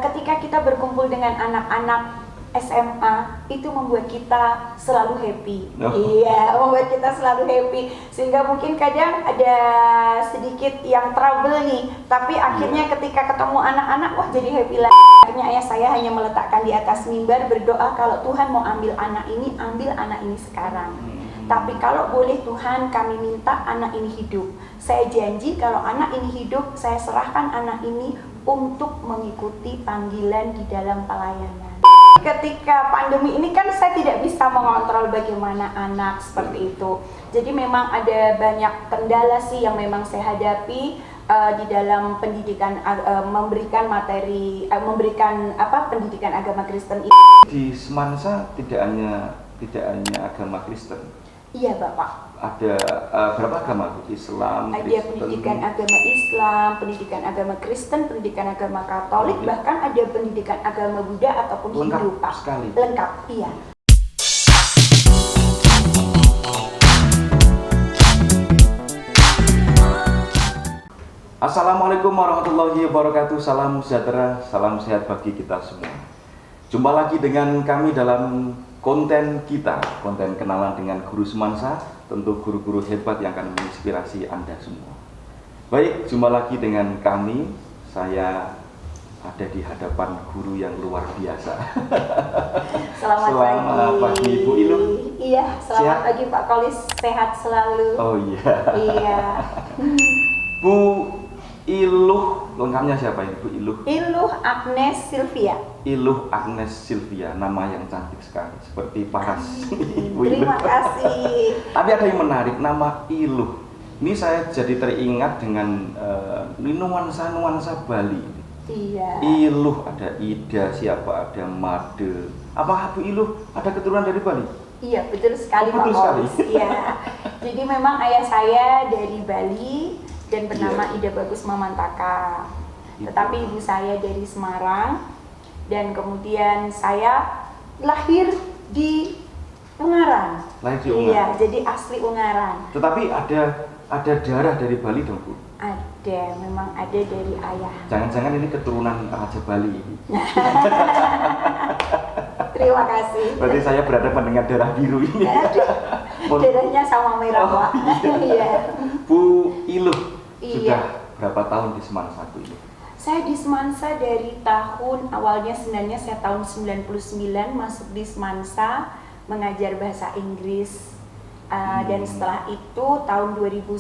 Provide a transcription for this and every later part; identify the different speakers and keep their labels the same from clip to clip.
Speaker 1: ketika kita berkumpul dengan anak-anak SMA itu membuat kita selalu happy. Iya, membuat kita selalu happy. Sehingga mungkin kadang ada sedikit yang trouble nih, tapi akhirnya ketika ketemu anak-anak, wah jadi happy lagi. Akhirnya ayah saya hanya meletakkan di atas mimbar berdoa, kalau Tuhan mau ambil anak ini sekarang. Tapi kalau boleh Tuhan, kami minta anak ini hidup. Saya janji kalau anak ini hidup, saya serahkan anak ini untuk mengikuti panggilan di dalam pelayanan. Ketika pandemi ini kan saya tidak bisa mengontrol bagaimana anak seperti itu. Jadi memang ada banyak kendala sih yang memang saya hadapi di dalam pendidikan, memberikan pendidikan agama Kristen.
Speaker 2: Di Semansa tidak hanya agama Kristen.
Speaker 1: Iya Bapak.
Speaker 2: Ada berapa agama? Islam,
Speaker 1: ada
Speaker 2: Kristen.
Speaker 1: Pendidikan agama Islam, pendidikan agama Kristen, pendidikan agama Katolik, bahkan ada pendidikan agama Buddha ataupun Hindu, Pak.
Speaker 2: Sekali.
Speaker 1: Lengkap, iya.
Speaker 2: Assalamualaikum warahmatullahi wabarakatuh. Salam sejahtera, salam sehat bagi kita semua. Jumpa lagi dengan kami dalam konten kita, konten kenalan dengan Guru Semansa, tentu guru-guru hebat yang akan menginspirasi Anda semua. Baik, jumpa lagi dengan kami. Saya ada di hadapan guru yang luar biasa.
Speaker 1: Selamat
Speaker 2: pagi Ibu Iluh.
Speaker 1: Iya, selamat pagi Pak Kolis, sehat selalu.
Speaker 2: Oh iya.
Speaker 1: Iya.
Speaker 2: Bu Iluh, lengkapnya siapa ini Bu Iluh?
Speaker 1: Iluh Agnes Sylvia.
Speaker 2: Iluh Agnes Sylvia, nama yang cantik sekali, seperti paras. Ibu
Speaker 1: Terima kasih.
Speaker 2: Tapi ada yang menarik, nama Iluh. Ini saya jadi teringat dengan nuansa Bali.
Speaker 1: Iya.
Speaker 2: Iluh, ada Ida, siapa, ada Made. Apakah Bu Iluh ada keturunan dari Bali?
Speaker 1: Iya, betul sekali Pak Kolis. Iya. Jadi memang ayah saya dari Bali dan bernama Ida Bagus Mamantaka. Tetapi ibu saya dari Semarang. Dan kemudian saya lahir di Ungaran.
Speaker 2: Lahir di Ungaran.
Speaker 1: Iya, jadi asli Ungaran.
Speaker 2: Tetapi ada darah dari Bali dong Bu?
Speaker 1: Ada, memang ada dari ayah.
Speaker 2: Jangan-jangan ini keturunan Raja Bali.
Speaker 1: Terima kasih.
Speaker 2: Berarti saya berhadapan dengan darah biru ini.
Speaker 1: Darahnya sama merah Pak. Iya.
Speaker 2: Bu Iluh,
Speaker 1: iya.
Speaker 2: Sudah berapa tahun di Semansa Bu Iluh?
Speaker 1: Saya di Semansa dari tahun awalnya, sebenarnya saya tahun 99 masuk di Semansa mengajar bahasa Inggris. Dan setelah itu tahun 2001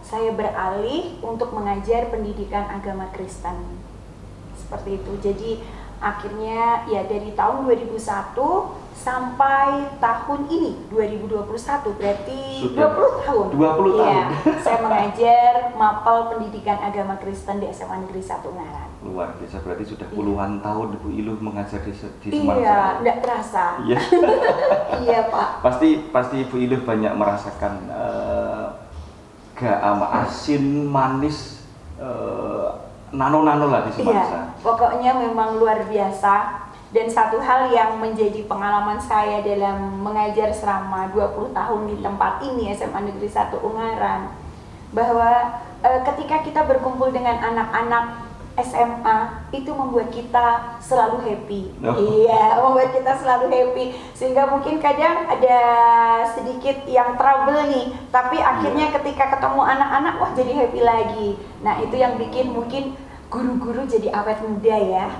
Speaker 1: saya beralih untuk mengajar pendidikan agama Kristen. Seperti itu. Jadi akhirnya ya dari tahun 2001 sampai tahun ini 2021, berarti
Speaker 2: sudah
Speaker 1: 20 tahun.
Speaker 2: 20 tahun.
Speaker 1: Iya, saya mengajar mapel pendidikan agama Kristen di SMA Negeri 1 Ungaran.
Speaker 2: Luar biasa, berarti sudah puluhan tahun Ibu Iluh mengajar di Semansa.
Speaker 1: Iya, enggak terasa.
Speaker 2: Iya.
Speaker 1: Iya Pak.
Speaker 2: Pasti Ibu Iluh banyak merasakan asin, manis, nano-nano lah di Semansa.
Speaker 1: Iya, pokoknya memang luar biasa. Dan satu hal yang menjadi pengalaman saya dalam mengajar selama 20 tahun di tempat ini, SMA Negeri 1 Ungaran, bahwa ketika kita berkumpul dengan anak-anak SMA itu membuat kita selalu happy. Iya, membuat kita selalu happy. Sehingga mungkin kadang ada sedikit yang trouble nih, tapi akhirnya ketika ketemu anak-anak, wah jadi happy lagi. Nah itu yang bikin mungkin guru-guru jadi awet muda ya.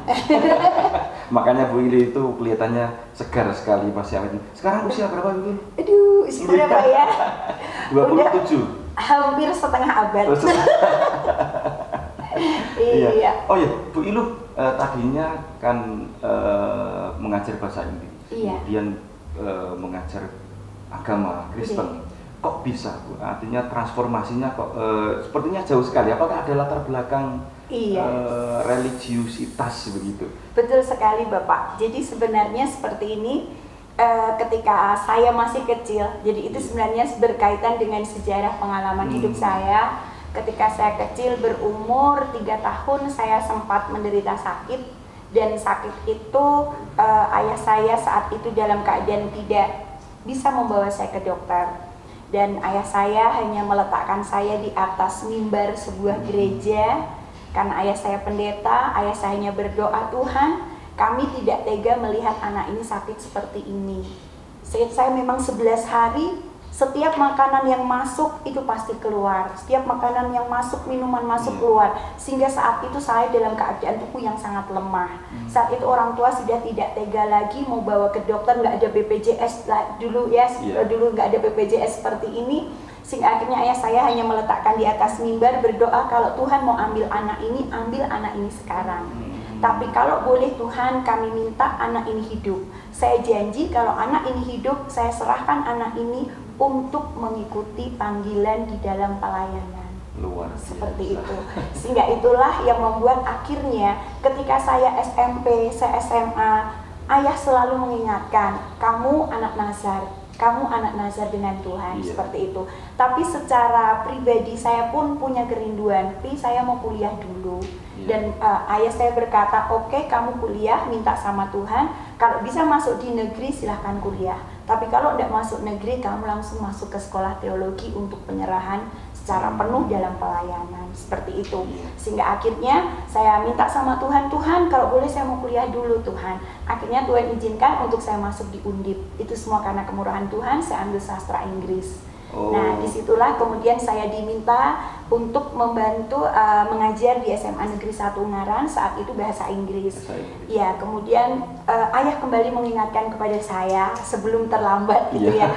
Speaker 2: Makanya Bu Iluh itu kelihatannya segar sekali masih awet. Sekarang usia berapa Bu Iluh?
Speaker 1: Aduh, usia berapa ya?
Speaker 2: 27.
Speaker 1: Hampir setengah abad.
Speaker 2: Iya.
Speaker 1: Iya.
Speaker 2: Oh ya, Bu Iluh tadinya kan mengajar bahasa Inggris.
Speaker 1: Iya.
Speaker 2: Kemudian mengajar agama Kristen. Kok bisa Bu? Artinya transformasinya kok sepertinya jauh sekali. Apakah ada latar belakang religiusitas begitu?
Speaker 1: Betul sekali Bapak. Jadi sebenarnya seperti ini, ketika saya masih kecil, jadi itu sebenarnya berkaitan dengan sejarah pengalaman hidup saya. Ketika saya kecil berumur 3 tahun, saya sempat menderita sakit. Dan sakit itu ayah saya saat itu dalam keadaan tidak bisa membawa saya ke dokter. Dan ayah saya hanya meletakkan saya di atas mimbar sebuah gereja Karena ayah saya pendeta, ayah saya hanya berdoa, Tuhan, kami tidak tega melihat anak ini sakit seperti ini. Saya memang 11 hari, setiap makanan yang masuk itu pasti keluar. Setiap makanan yang masuk, minuman masuk keluar. Sehingga saat itu saya dalam keadaan tubuh yang sangat lemah. Saat itu orang tua sudah tidak tega lagi mau bawa ke dokter, nggak ada BPJS dulu ya, dulu nggak ada BPJS seperti ini. Sehingga akhirnya ayah saya hanya meletakkan di atas mimbar berdoa, kalau Tuhan mau ambil anak ini sekarang. Tapi kalau boleh Tuhan, kami minta anak ini hidup. Saya janji kalau anak ini hidup, saya serahkan anak ini untuk mengikuti panggilan di dalam pelayanan.
Speaker 2: Luar biasa.
Speaker 1: Seperti itu. Sehingga itulah yang membuat akhirnya ketika saya SMP, saya SMA, ayah selalu mengingatkan, kamu anak Nazar dengan Tuhan. Seperti itu. Tapi secara pribadi saya pun punya kerinduan, saya mau kuliah dulu. Dan ayah saya berkata, oke, kamu kuliah, minta sama Tuhan, kalau bisa masuk di negeri silahkan kuliah. Tapi kalau tidak masuk negeri, kamu langsung masuk ke sekolah teologi untuk penyerahan secara penuh dalam pelayanan. Seperti itu. Sehingga akhirnya saya minta sama Tuhan, Tuhan kalau boleh saya mau kuliah dulu Tuhan. Akhirnya Tuhan izinkan untuk saya masuk di Undip. Itu semua karena kemurahan Tuhan, saya ambil sastra Inggris. Nah, disitulah kemudian saya diminta untuk membantu mengajar di SMA Negeri 1 Ungaran, saat itu bahasa Inggris. Ya, kemudian ayah kembali mengingatkan kepada saya sebelum terlambat gitu ya,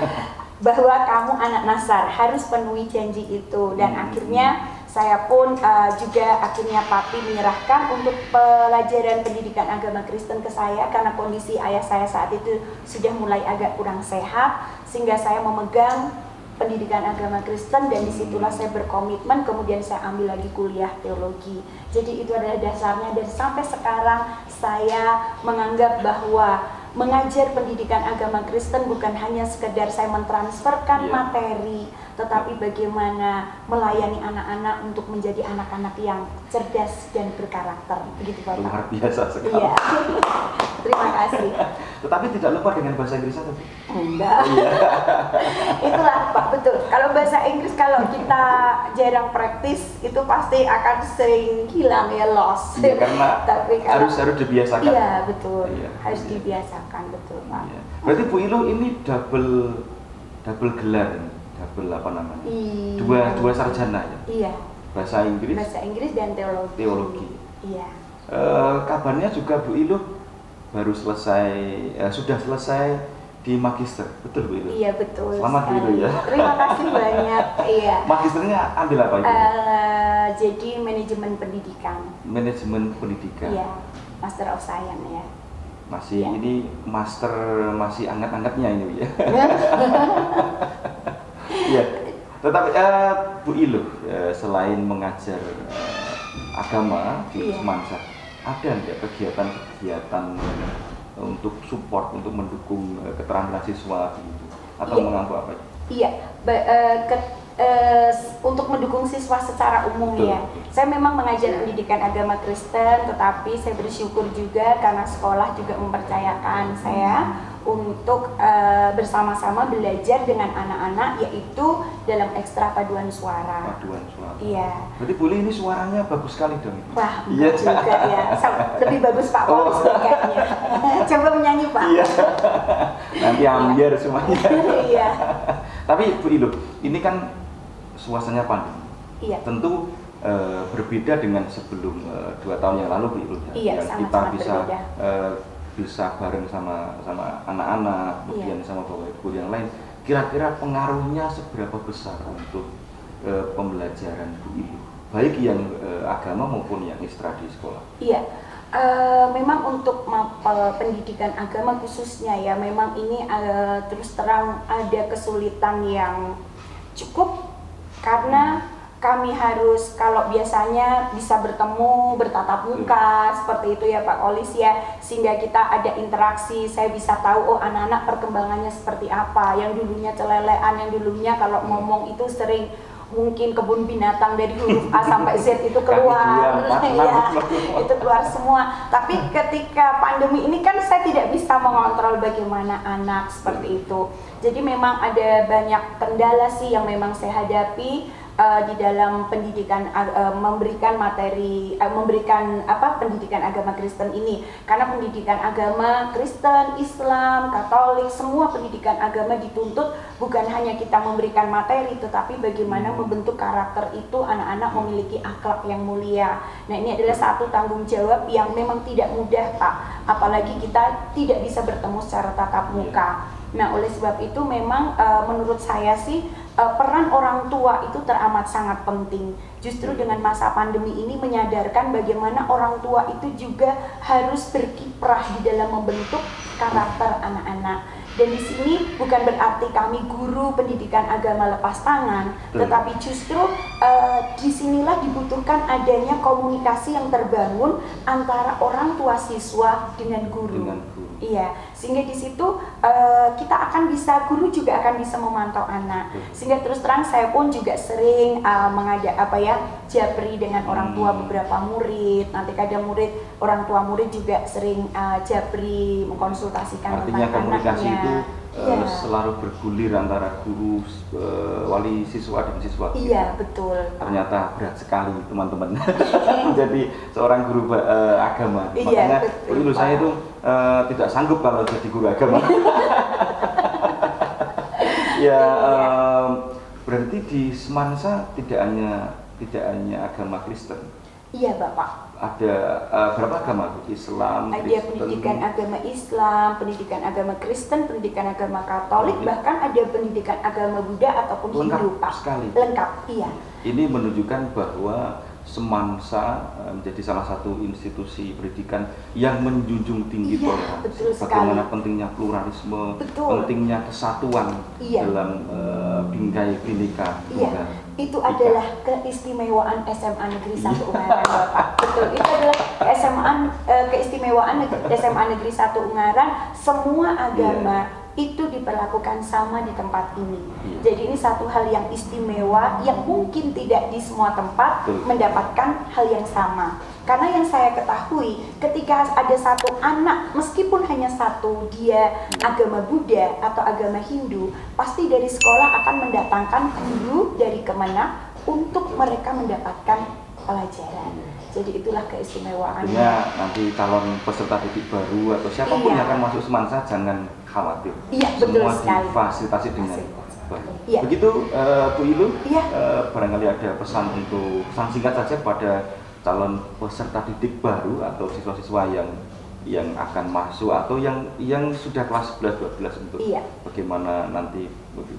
Speaker 1: bahwa kamu anak Nazar harus penuhi janji itu. Dan akhirnya saya pun juga akhirnya papi menyerahkan untuk pelajaran pendidikan agama Kristen ke saya, karena kondisi ayah saya saat itu sudah mulai agak kurang sehat, sehingga saya memegang pendidikan agama Kristen, dan disitulah saya berkomitmen, kemudian saya ambil lagi kuliah teologi. Jadi itu adalah dasarnya, dan sampai sekarang saya menganggap bahwa mengajar pendidikan agama Kristen bukan hanya sekedar saya mentransferkan materi, tetapi bagaimana melayani anak-anak untuk menjadi anak-anak yang cerdas dan berkarakter. Begitu Bapak.
Speaker 2: Luar biasa sekali.
Speaker 1: Iya. Terima kasih.
Speaker 2: Tetapi tidak lupa dengan bahasa Inggris atau?
Speaker 1: Enggak. Itulah Pak, betul. Kalau bahasa Inggris kalau kita jarang praktis itu pasti akan sering hilang ya, lost.
Speaker 2: Iya, karena
Speaker 1: tapi kalau,
Speaker 2: harus dibiasakan.
Speaker 1: Iya, betul. Harus dibiasakan, betul Pak.
Speaker 2: Berarti Bu Iluh ini double gelar, double apa namanya? Dua sarjana ya?
Speaker 1: Iya.
Speaker 2: Bahasa
Speaker 1: Inggris dan teologi. Iya.
Speaker 2: Kabarnya juga Bu Iluh baru selesai, sudah selesai di magister, betul Bu Iluh?
Speaker 1: Iya, betul.
Speaker 2: Selamat Bu Iluh ya.
Speaker 1: Terima kasih banyak. Iya.
Speaker 2: Magisternya ambil apa itu?
Speaker 1: Jadi manajemen pendidikan.
Speaker 2: Manajemen pendidikan.
Speaker 1: Iya, Master of Science ya.
Speaker 2: Masih ini master masih anget-angetnya ini ya. Iya. Tetapi Bu Iluh selain mengajar agama di Semansa, ada nggak kegiatan-kegiatan untuk support, untuk mendukung keterampilan siswa gitu, atau mengampu apa?
Speaker 1: Iya, untuk mendukung siswa secara umum ya. Saya memang mengajar pendidikan agama Kristen, tetapi saya bersyukur juga karena sekolah juga mempercayakan saya untuk bersama-sama belajar dengan anak-anak, yaitu dalam ekstra paduan suara.
Speaker 2: Paduan suara.
Speaker 1: Iya.
Speaker 2: Berarti boleh ini suaranya bagus sekali dong.
Speaker 1: Wah, iya juga ya. Lebih bagus Pak Polis kayaknya. Coba menyanyi Pak.
Speaker 2: Iya. Nanti ambiar semuanya.
Speaker 1: Iya.
Speaker 2: Tapi Bu Iluh, ini kan suasananya pandemi.
Speaker 1: Iya.
Speaker 2: Tentu berbeda dengan sebelum 2 tahun yang lalu Bu Iluh.
Speaker 1: Iya,
Speaker 2: yang kita bisa bareng sama anak-anak, kemudian sama bapak ibu yang lain. Kira-kira pengaruhnya seberapa besar untuk pembelajaran Bu Iluh, baik yang agama maupun yang ekstra di sekolah?
Speaker 1: Iya. Memang untuk pendidikan agama khususnya ya, memang ini terus terang ada kesulitan yang cukup, karena kami harus, kalau biasanya bisa bertemu, bertatap muka, seperti itu ya Pak Olis ya, sehingga kita ada interaksi, saya bisa tahu, oh anak-anak perkembangannya seperti apa, yang dulunya celelean, yang dulunya kalau ngomong itu sering mungkin kebun binatang dari huruf A sampai Z itu keluar, ya, itu keluar semua. Tapi ketika pandemi ini kan saya tidak bisa mengontrol bagaimana anak seperti itu. Jadi memang ada banyak kendala sih yang memang saya hadapi. di dalam pendidikan memberikan materi memberikan pendidikan agama Kristen ini, karena pendidikan agama Kristen, Islam, Katolik, semua pendidikan agama dituntut bukan hanya kita memberikan materi, tetapi bagaimana membentuk karakter itu anak-anak memiliki akhlak yang mulia. Nah, ini adalah satu tanggung jawab yang memang tidak mudah, Pak, apalagi kita tidak bisa bertemu secara tatap muka. Nah, oleh sebab itu memang menurut saya sih peran orang tua itu teramat sangat penting. Justru dengan masa pandemi ini menyadarkan bagaimana orang tua itu juga harus berkiprah di dalam membentuk karakter anak-anak. Dan di sini bukan berarti kami guru pendidikan agama lepas tangan, tetapi justru disinilah dibutuhkan adanya komunikasi yang terbangun antara orang tua siswa dengan guru. Iya, sehingga di situ kita akan bisa, guru juga akan bisa memantau anak. Sehingga terus terang saya pun juga sering mengajak japri dengan orang tua beberapa murid. Nanti kadang orang tua murid juga sering japri mengkonsultasikan
Speaker 2: artinya
Speaker 1: tentang
Speaker 2: komunikasi
Speaker 1: anaknya.
Speaker 2: itu selalu bergulir antara guru, wali siswa dan siswa.
Speaker 1: Iya, betul.
Speaker 2: Ternyata berat sekali teman-teman menjadi seorang guru agama.
Speaker 1: Iya,
Speaker 2: makanya dulu saya itu tidak sanggup kalau jadi guru agama. Berarti di Semansa tidak hanya agama Kristen.
Speaker 1: Iya, Bapak.
Speaker 2: Ada berapa agama? Islam,
Speaker 1: ada
Speaker 2: Kristen,
Speaker 1: pendidikan agama Islam, pendidikan agama Kristen, pendidikan agama Katolik, bahkan ada pendidikan agama Buddha ataupun Hindu, Pak.
Speaker 2: Sekali.
Speaker 1: Lengkap, iya.
Speaker 2: Ini menunjukkan bahwa Semansa menjadi salah satu institusi pendidikan yang menjunjung tinggi toleransi. Bagaimana pentingnya pluralisme, pentingnya kesatuan dalam bingkai Bhinneka.
Speaker 1: Iya. Itu adalah keistimewaan SMA Negeri 1 Ungaran, Bapak. Betul, itu adalah keistimewaan SMA Negeri 1 Ungaran. Semua agama itu diperlakukan sama di tempat ini. Jadi ini satu hal yang istimewa yang mungkin tidak di semua tempat mendapatkan hal yang sama. Karena yang saya ketahui, ketika ada satu anak, meskipun hanya satu, dia agama Buddha atau agama Hindu, pasti dari sekolah akan mendatangkan guru dari Kemenak untuk mereka mendapatkan pelajaran. Jadi itulah keistimewaannya.
Speaker 2: Artinya nanti calon peserta didik baru atau siapapun yang akan masuk Semansa jangan khawatir.
Speaker 1: Iya, betul
Speaker 2: semua
Speaker 1: sekali.
Speaker 2: Difasilitasi dengan baik.
Speaker 1: Iya.
Speaker 2: Begitu Bu Ilu,
Speaker 1: iya.
Speaker 2: Barangkali ada pesan singkat saja pada calon peserta didik baru atau siswa-siswa yang akan masuk atau yang sudah kelas 11, 12 untuk bagaimana nanti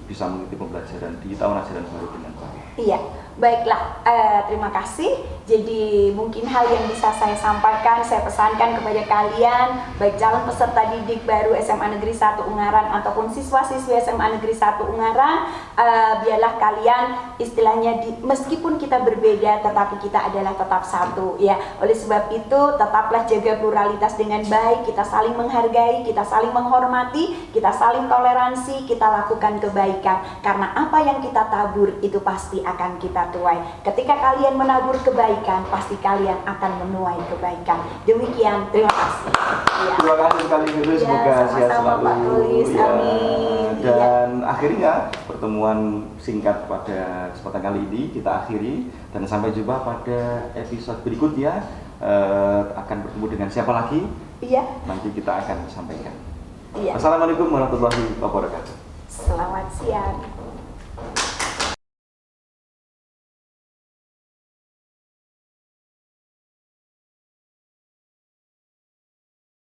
Speaker 2: bisa mengikuti pembelajaran di tahun ajaran baru dengan baik.
Speaker 1: Iya, baiklah, terima kasih. Jadi mungkin hal yang bisa saya sampaikan, saya pesankan kepada kalian, baik calon peserta didik baru SMA Negeri 1 Ungaran ataupun siswa-siswi SMA Negeri 1 Ungaran, biarlah kalian istilahnya meskipun kita berbeda, tetapi kita adalah tetap satu. Ya, oleh sebab itu tetaplah jaga pluralitas dengan baik, kita saling menghargai, kita saling menghormati, kita saling toleransi, kita lakukan kebaikan. Karena apa yang kita tabur itu pasti akan kita tuai. Ketika kalian menabur kebaikan, pasti kalian akan menuai kebaikan. Demikian, terima kasih. Ya.
Speaker 2: Terima kasih sekali Guru, semoga sehat selalu.
Speaker 1: Pak Tulis, amin.
Speaker 2: Dan akhirnya pertemuan singkat pada kesempatan kali ini kita akhiri dan sampai jumpa pada episode berikutnya. Akan bertemu dengan siapa lagi?
Speaker 1: Iya.
Speaker 2: Nanti kita akan sampaikan.
Speaker 1: Iya.
Speaker 2: Assalamualaikum warahmatullahi wabarakatuh.
Speaker 1: Selamat siang.